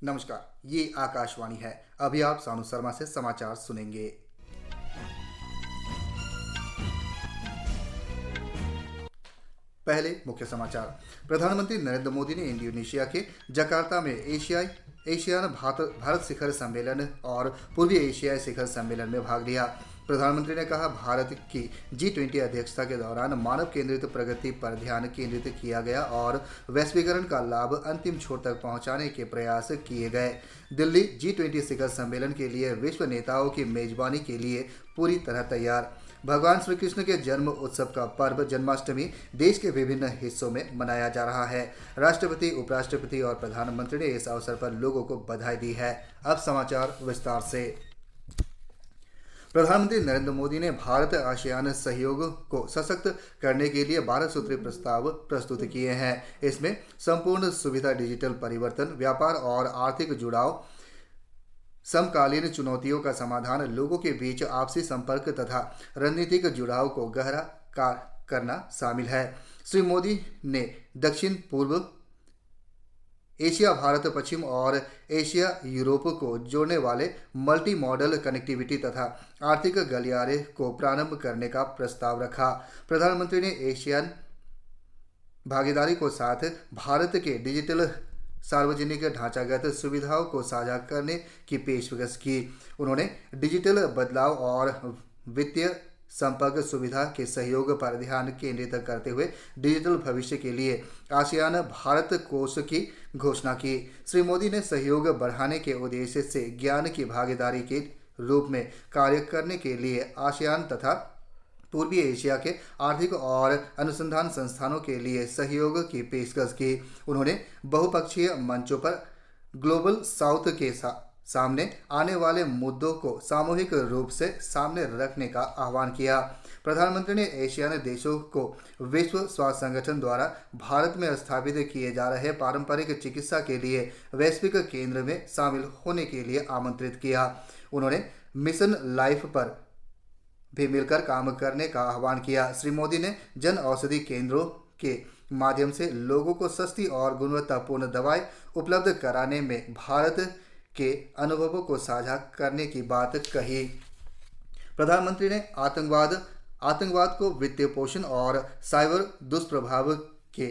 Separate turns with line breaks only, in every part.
नमस्कार, ये आकाशवाणी है। अभी आप सानू शर्मा से समाचार सुनेंगे। पहले मुख्य समाचार। प्रधानमंत्री नरेंद्र मोदी ने इंडोनेशिया के जकार्ता में एशियान भारत शिखर सम्मेलन और पूर्वी एशियाई शिखर सम्मेलन में भाग लिया। प्रधानमंत्री ने कहा, भारत की G20 अध्यक्षता के दौरान मानव केंद्रित प्रगति पर ध्यान केंद्रित किया गया और वैश्वीकरण का लाभ अंतिम छोर तक पहुंचाने के प्रयास किए गए। दिल्ली G20 शिखर सम्मेलन के लिए विश्व नेताओं की मेजबानी के लिए पूरी तरह तैयार। भगवान श्री कृष्ण के जन्म उत्सव का पर्व जन्माष्टमी देश के विभिन्न हिस्सों में मनाया जा रहा है। राष्ट्रपति, उपराष्ट्रपति और प्रधानमंत्री ने इस अवसर पर लोगों को बधाई दी है। अब समाचार विस्तार से। प्रधानमंत्री नरेंद्र मोदी ने भारत आसियान सहयोग को सशक्त करने के लिए 12 सूत्री प्रस्ताव प्रस्तुत किए हैं। इसमें संपूर्ण सुविधा, डिजिटल परिवर्तन, व्यापार और आर्थिक जुड़ाव, समकालीन चुनौतियों का समाधान, लोगों के बीच आपसी संपर्क तथा रणनीतिक जुड़ाव को गहरा करना शामिल है। श्री मोदी ने दक्षिण पूर्व एशिया, भारत पश्चिम और एशिया यूरोप को जोड़ने वाले मल्टी मॉडल कनेक्टिविटी तथा आर्थिक गलियारे को प्रारंभ करने का प्रस्ताव रखा। प्रधानमंत्री ने एशियन भागीदारी को साथ भारत के डिजिटल सार्वजनिक ढांचागत सुविधाओं को साझा करने की पेशकश की। उन्होंने डिजिटल बदलाव और वित्तीय संपर्क सुविधा के सहयोग पर ध्यान केंद्रित करते हुए डिजिटल भविष्य के लिए आसियान भारत कोष की घोषणा की। श्री मोदी ने सहयोग बढ़ाने के उद्देश्य से ज्ञान की भागीदारी के रूप में कार्य करने के लिए आसियान तथा पूर्वी एशिया के आर्थिक और अनुसंधान संस्थानों के लिए सहयोग की पेशकश की। उन्होंने बहुपक्षीय मंचों पर ग्लोबल साउथ के सामने आने वाले मुद्दों को सामूहिक रूप से सामने रखने का आह्वान किया। प्रधानमंत्री ने एशियान देशों को विश्व स्वास्थ्य संगठन द्वारा भारत में स्थापित किए जा रहे पारंपरिक चिकित्सा के लिए वैश्विक केंद्र में शामिल होने के लिए आमंत्रित किया। उन्होंने मिशन लाइफ पर भी मिलकर काम करने का आह्वान किया। श्री मोदी ने जन औषधि केंद्रों के माध्यम से लोगों को सस्ती और गुणवत्तापूर्ण दवाएं उपलब्ध कराने में भारत के अनुभवों को साझा करने की बात कही। प्रधानमंत्री ने आतंकवाद को वित्तीय पोषण और साइबर दुष्प्रभाव के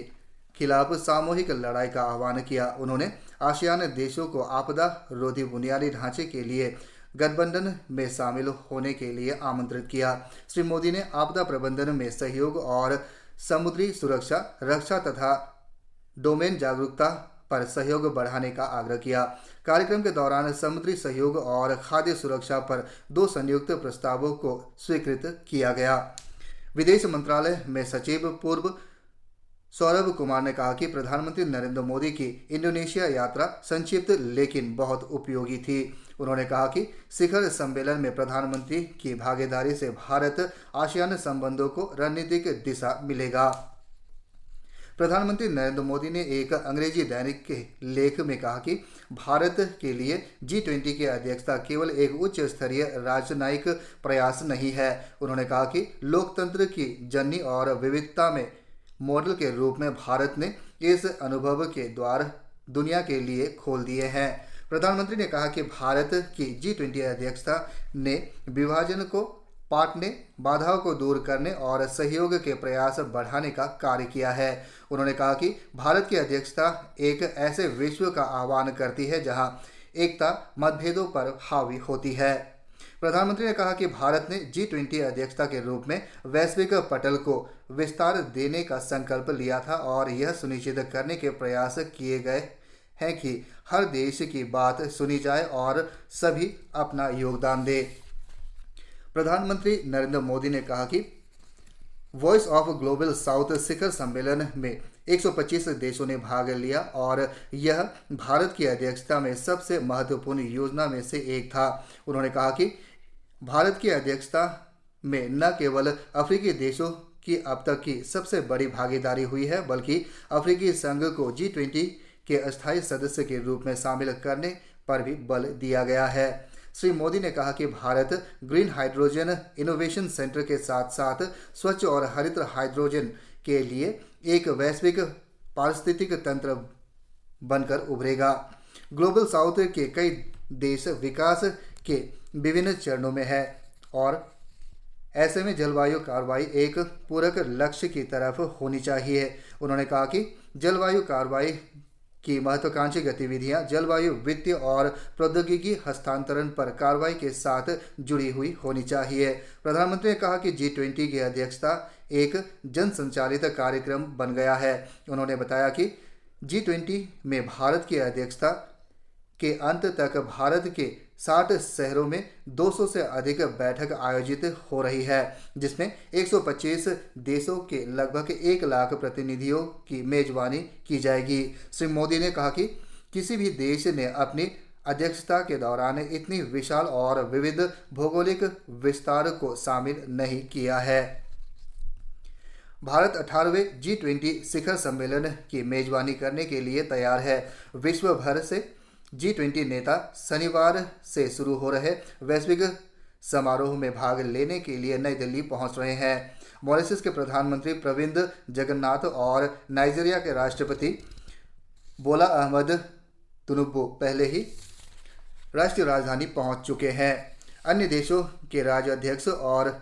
खिलाफ सामूहिक लड़ाई का आह्वान किया। उन्होंने आसियान देशों को आपदा रोधी बुनियादी ढांचे के लिए गठबंधन में शामिल होने के लिए आमंत्रित किया। श्री मोदी ने आपदा प्रबंधन में सहयोग और समुद्री सुरक्षा, रक्षा तथा डोमेन जागरूकता पर सहयोग बढ़ाने का आग्रह किया। कार्यक्रम के दौरान समुद्री सहयोग और खाद्य सुरक्षा पर 2 संयुक्त प्रस्तावों को स्वीकृत किया गया। विदेश मंत्रालय में सचिव पूर्व सौरभ कुमार ने कहा कि प्रधानमंत्री नरेंद्र मोदी की इंडोनेशिया यात्रा संक्षिप्त लेकिन बहुत उपयोगी थी। उन्होंने कहा कि शिखर सम्मेलन में प्रधानमंत्री की भागीदारी से भारत आसियान संबंधों को रणनीतिक दिशा मिलेगा। प्रधानमंत्री नरेंद्र मोदी ने एक अंग्रेजी दैनिक के लेख में कहा कि भारत के लिए G20 की अध्यक्षता केवल एक उच्च स्तरीय राजनयिक प्रयास नहीं है। उन्होंने कहा कि लोकतंत्र की जननी और विविधता में मॉडल के रूप में भारत ने इस अनुभव के द्वार दुनिया के लिए खोल दिए हैं। प्रधानमंत्री ने कहा कि भारत की G20 अध्यक्षता ने विभाजन को पाटने, बाधाओं को दूर करने और सहयोग के प्रयास बढ़ाने का कार्य किया है। उन्होंने कहा कि भारत की अध्यक्षता एक ऐसे विश्व का आह्वान करती है जहां एकता मतभेदों पर हावी होती है। प्रधानमंत्री ने कहा कि भारत ने G20 अध्यक्षता के रूप में वैश्विक पटल को विस्तार देने का संकल्प लिया था और यह सुनिश्चित करने के प्रयास किए गए हैं कि हर देश की बात सुनी जाए और सभी अपना योगदान दें। प्रधानमंत्री नरेंद्र मोदी ने कहा कि वॉइस ऑफ ग्लोबल साउथ शिखर सम्मेलन में 125 देशों ने भाग लिया और यह भारत की अध्यक्षता में सबसे महत्वपूर्ण योजना में से एक था। उन्होंने कहा कि भारत की अध्यक्षता में न केवल अफ्रीकी देशों की अब तक की सबसे बड़ी भागीदारी हुई है, बल्कि अफ्रीकी संघ को G20 के अस्थायी सदस्य के रूप में शामिल करने पर भी बल दिया गया है। श्री मोदी ने कहा कि Bharat green hydrogen innovation centre के साथ साथ स्वच्छ और हरित हाइड्रोजन के लिए एक वैश्विक पारिस्थितिक तंत्र बनकर उभरेगा। ग्लोबल साउथ के कई देश विकास के विभिन्न चरणों में हैं और ऐसे में जलवायु कार्रवाई एक पूरक लक्ष्य की तरफ होनी चाहिए। उन्होंने कहा कि जलवायु कार्रवाई की महत्वाकांक्षी गतिविधियां जलवायु वित्तीय और प्रौद्योगिकी हस्तांतरण पर कार्रवाई के साथ जुड़ी हुई होनी चाहिए। प्रधानमंत्री ने कहा कि G20 की अध्यक्षता एक जन संचालित कार्यक्रम बन गया है। उन्होंने बताया कि G20 में भारत की अध्यक्षता के अंत तक भारत के 60 शहरों में 200 से अधिक बैठक आयोजित हो रही है, जिसमें 125 देशों के लगभग 1 लाख प्रतिनिधियों की मेजबानी की जाएगी। श्री मोदी ने कहा कि किसी भी देश ने अपनी अध्यक्षता के दौरान इतनी विशाल और विविध भौगोलिक विस्तार को शामिल नहीं किया है। भारत 18वें G20 शिखर सम्मेलन की मेजबानी करने के लिए तैयार है। विश्व भर से G20 नेता शनिवार से शुरू हो रहे वैश्विक समारोह में भाग लेने के लिए नई दिल्ली पहुंच रहे हैं। मॉरिशस के प्रधानमंत्री प्रविंद जगन्नाथ और नाइजीरिया के राष्ट्रपति बोला अहमद तिनुबू पहले ही राष्ट्रीय राजधानी पहुंच चुके हैं। अन्य देशों के राज्याध्यक्ष और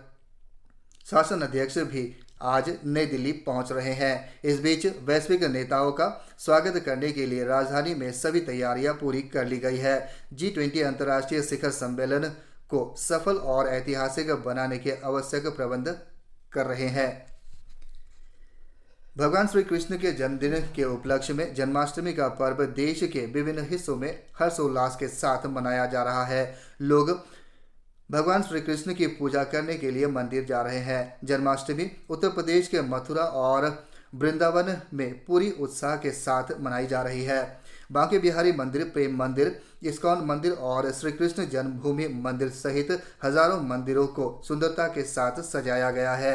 शासन अध्यक्ष भी आज नई दिल्ली पहुंच रहे हैं। इस बीच वैश्विक नेताओं का स्वागत करने के लिए राजधानी में सभी तैयारियां पूरी कर ली गई है। G20 अंतर्राष्ट्रीय शिखर सम्मेलन को सफल और ऐतिहासिक बनाने के आवश्यक प्रबंध कर रहे हैं। भगवान श्री कृष्ण के जन्मदिन के उपलक्ष्य में जन्माष्टमी का पर्व देश के विभिन्न हिस्सों में हर्षोल्लास के साथ मनाया जा रहा है। लोग भगवान श्री कृष्ण की पूजा करने के लिए मंदिर जा रहे हैं। जन्माष्टमी उत्तर प्रदेश के मथुरा और वृंदावन में पूरी उत्साह के साथ मनाई जा रही है। बांके बिहारी मंदिर, प्रेम मंदिर, इस्कॉन मंदिर और श्री कृष्ण जन्मभूमि मंदिर सहित हजारों मंदिरों को सुंदरता के साथ सजाया गया है।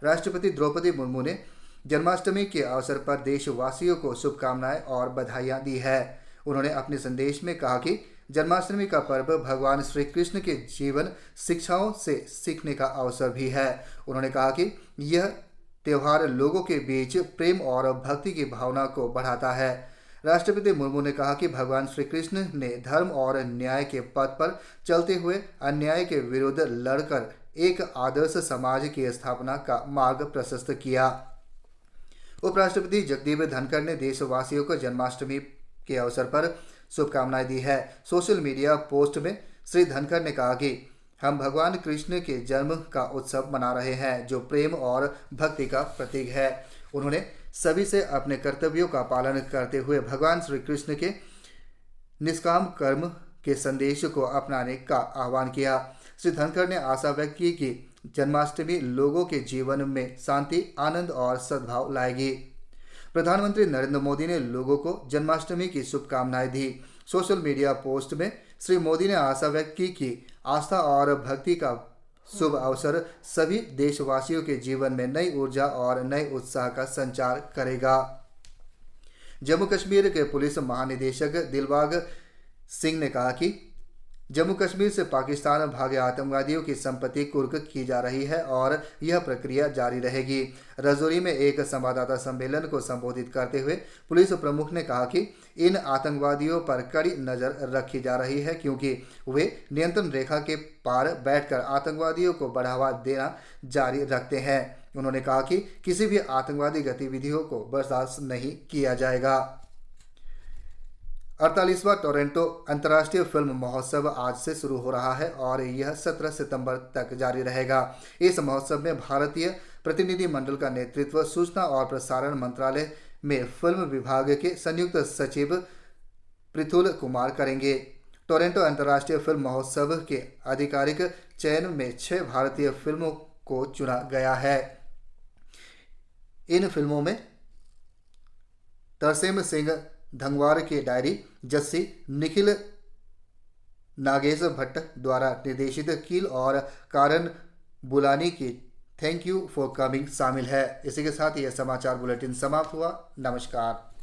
राष्ट्रपति द्रौपदी मुर्मू ने जन्माष्टमी के अवसर पर देशवासियों को शुभकामनाएं और बधाइयां दी है। उन्होंने अपने संदेश में कहा कि जन्माष्टमी का पर्व भगवान श्री कृष्ण के जीवन शिक्षाओं से सीखने का अवसर भी है। उन्होंने कहा कि यह त्यौहार लोगों के बीच प्रेम और भक्ति की भावना को बढ़ाता है। राष्ट्रपति मुर्मू ने कहा कि भगवान श्री कृष्ण ने धर्म और न्याय के पथ पर चलते हुए अन्याय के विरुद्ध लड़कर एक आदर्श समाज की स्थापना का मार्ग प्रशस्त किया। उपराष्ट्रपति जगदीप धनखड़ ने देशवासियों को जन्माष्टमी के अवसर पर शुभकामनाएं दी है। सोशल मीडिया पोस्ट में श्री धनखड़ ने कहा कि हम भगवान कृष्ण के जन्म का उत्सव मना रहे हैं, जो प्रेम और भक्ति का प्रतीक है। उन्होंने सभी से अपने कर्तव्यों का पालन करते हुए भगवान श्री कृष्ण के निष्काम कर्म के संदेश को अपनाने का आह्वान किया। श्री धनखड़ ने आशा व्यक्त की कि जन्माष्टमी लोगों के जीवन में शांति, आनंद और सद्भाव लाएगी। प्रधानमंत्री नरेंद्र मोदी ने लोगों को जन्माष्टमी की शुभकामनाएं दी। सोशल मीडिया पोस्ट में श्री मोदी ने आशा व्यक्त की कि आस्था और भक्ति का शुभ अवसर सभी देशवासियों के जीवन में नई ऊर्जा और नए उत्साह का संचार करेगा। जम्मू कश्मीर के पुलिस महानिदेशक दिलबाग सिंह ने कहा कि जम्मू कश्मीर से पाकिस्तान भागे आतंकवादियों की संपत्ति कुर्क की जा रही है और यह प्रक्रिया जारी रहेगी। राजौरी में एक संवाददाता सम्मेलन को संबोधित करते हुए पुलिस प्रमुख ने कहा कि इन आतंकवादियों पर कड़ी नज़र रखी जा रही है, क्योंकि वे नियंत्रण रेखा के पार बैठकर आतंकवादियों को बढ़ावा देना जारी रखते हैं। उन्होंने कहा कि किसी भी आतंकवादी गतिविधियों को बर्दाश्त नहीं किया जाएगा। 48वां टोरंटो अंतर्राष्ट्रीय फिल्म महोत्सव आज से शुरू हो रहा है और यह 17 सितंबर तक जारी रहेगा। इस महोत्सव में भारतीय प्रतिनिधि मंडल का नेतृत्व सूचना और प्रसारण मंत्रालय में फिल्म विभाग के संयुक्त सचिव पृथुल कुमार करेंगे। टोरंटो अंतर्राष्ट्रीय फिल्म महोत्सव के आधिकारिक चयन में 6 भारतीय फिल्मों को चुना गया है। इन फिल्मों में तरसेम सिंह धंगवार की डायरी, जस्सी, निखिल नागेश भट्ट द्वारा निर्देशित कील और कारण बुलानी की थैंक यू फॉर कमिंग शामिल है। इसी के साथ यह समाचार बुलेटिन समाप्त हुआ। नमस्कार।